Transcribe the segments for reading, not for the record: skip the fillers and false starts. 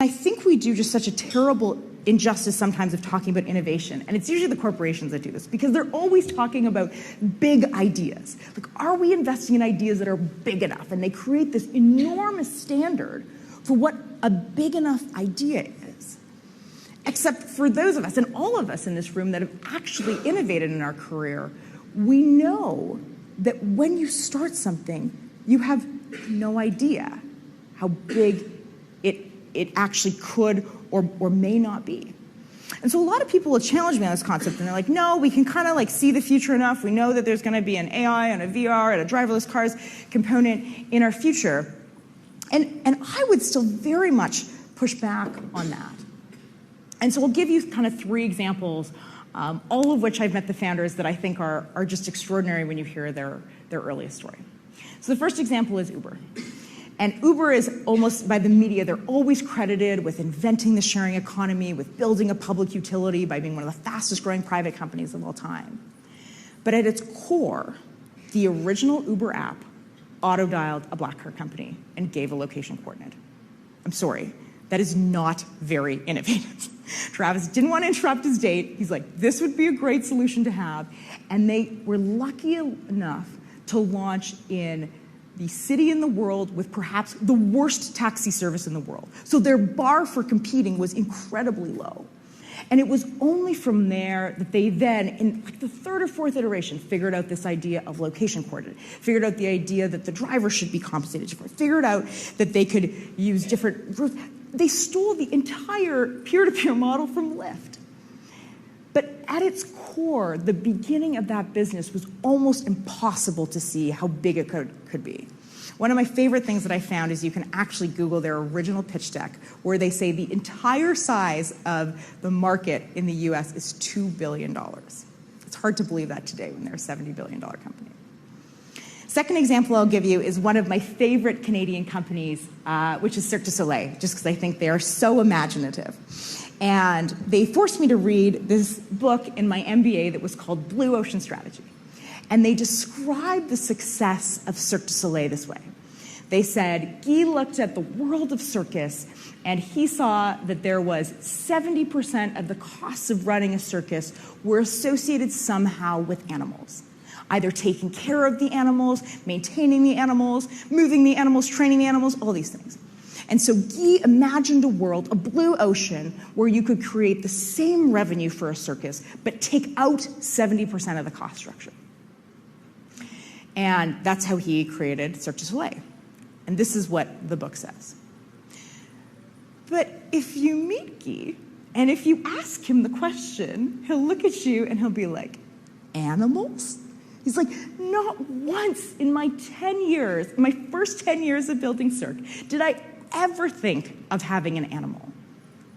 I think we do just such a terrible injustice sometimes of talking about innovation. And it's usually the corporations that do this because they're always talking about big ideas. Like, are we investing in ideas that are big enough? And they create this enormous standard for what a big enough idea is. Except for those of us, and all of us in this room that have actually innovated in our career, we know that when you start something, you have no idea how big it actually could or may not be. And so a lot of people will challenge me on this concept, and they're like, no, we can kind of like see the future enough. We know that there's going to be an AI and a VR and a driverless cars component in our future. And I would still very much push back on that. And so I'll give you kind of 3 examples, all of which I've met the founders that I think are just extraordinary when you hear their earliest story. So the first example is Uber. And Uber is almost, by the media, they're always credited with inventing the sharing economy, with building a public utility, by being one of the fastest growing private companies of all time. But at its core, the original Uber app auto-dialed a black car company and gave a location coordinate. I'm sorry, that is not very innovative. Travis didn't want to interrupt his date. He's like, this would be a great solution to have. And they were lucky enough to launch in the city in the world with perhaps the worst taxi service in the world. So their bar for competing was incredibly low. And it was only from there that they then, in like the 3rd or 4th iteration, figured out this idea of location coordinate, figured out the idea that the driver should be compensated for, figured out that they could use different routes. They stole the entire peer-to-peer model from Lyft. But at its core, the beginning of that business was almost impossible to see how big it could be. One of my favorite things that I found is you can actually Google their original pitch deck, where they say the entire size of the market in the US is $2 billion. It's hard to believe that today when they're a $70 billion company. Second example I'll give you is one of my favorite Canadian companies, which is Cirque du Soleil, just because I think they are so imaginative. And they forced me to read this book in my MBA that was called Blue Ocean Strategy. And they described the success of Cirque du Soleil this way. They said, Guy looked at the world of circus, and he saw that there was 70% of the costs of running a circus were associated somehow with animals. Either taking care of the animals, maintaining the animals, moving the animals, training the animals, all these things. And so Guy imagined a world, a blue ocean, where you could create the same revenue for a circus, but take out 70% of the cost structure. And that's how he created Cirque du Soleil. And this is what the book says. But if you meet Guy, and if you ask him the question, he'll look at you and he'll be like, animals? He's like, not once in my 10 years, in my first 10 years of building Cirque, did I ever think of having an animal.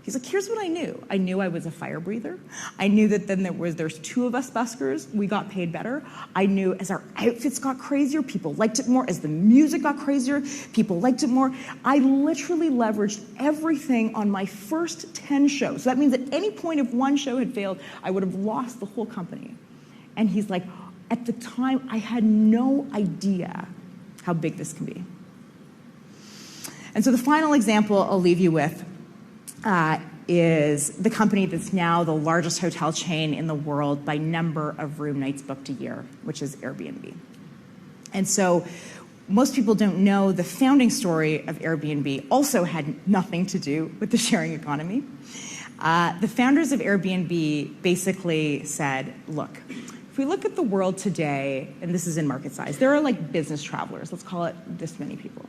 He's like, here's what I knew. I knew I was a fire breather. I knew that then there's 2 of us buskers, we got paid better. I knew as our outfits got crazier, people liked it more. As the music got crazier, people liked it more. I literally leveraged everything on my first 10 shows. So that means at any point if one show had failed, I would have lost the whole company. And he's like, at the time, I had no idea how big this can be. And so the final example I'll leave you with is the company that's now the largest hotel chain in the world by number of room nights booked a year, which is Airbnb. And so most people don't know the founding story of Airbnb also had nothing to do with the sharing economy. The founders of Airbnb basically said, look, if we look at the world today, and this is in market size, there are like business travelers, let's call it this many people.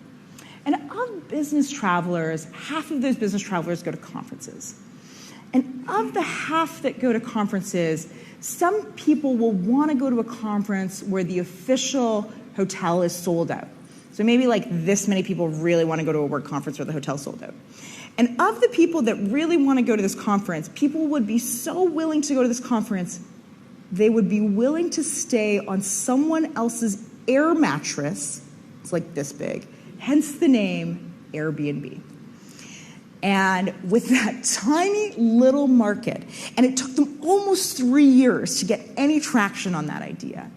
And of business travelers, half of those business travelers go to conferences. And of the half that go to conferences, some people will want to go to a conference where the official hotel is sold out. So maybe like this many people really want to go to a work conference where the hotel's sold out. And of the people that really want to go to this conference, people would be so willing to go to this conference, they would be willing to stay on someone else's air mattress. It's like this big. Hence the name Airbnb. And with that tiny little market, and it took them almost 3 years to get any traction on that idea,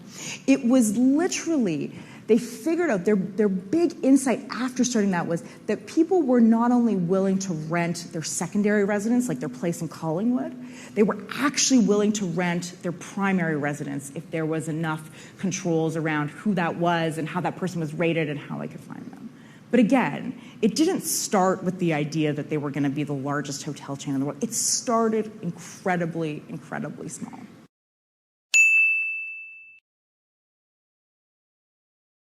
it was literally they figured out their big insight after starting that was that people were not only willing to rent their secondary residence, like their place in Collingwood, they were actually willing to rent their primary residence if there was enough controls around who that was and how that person was rated and how they could find them. But again, it didn't start with the idea that they were going to be the largest hotel chain in the world. It started incredibly, incredibly small.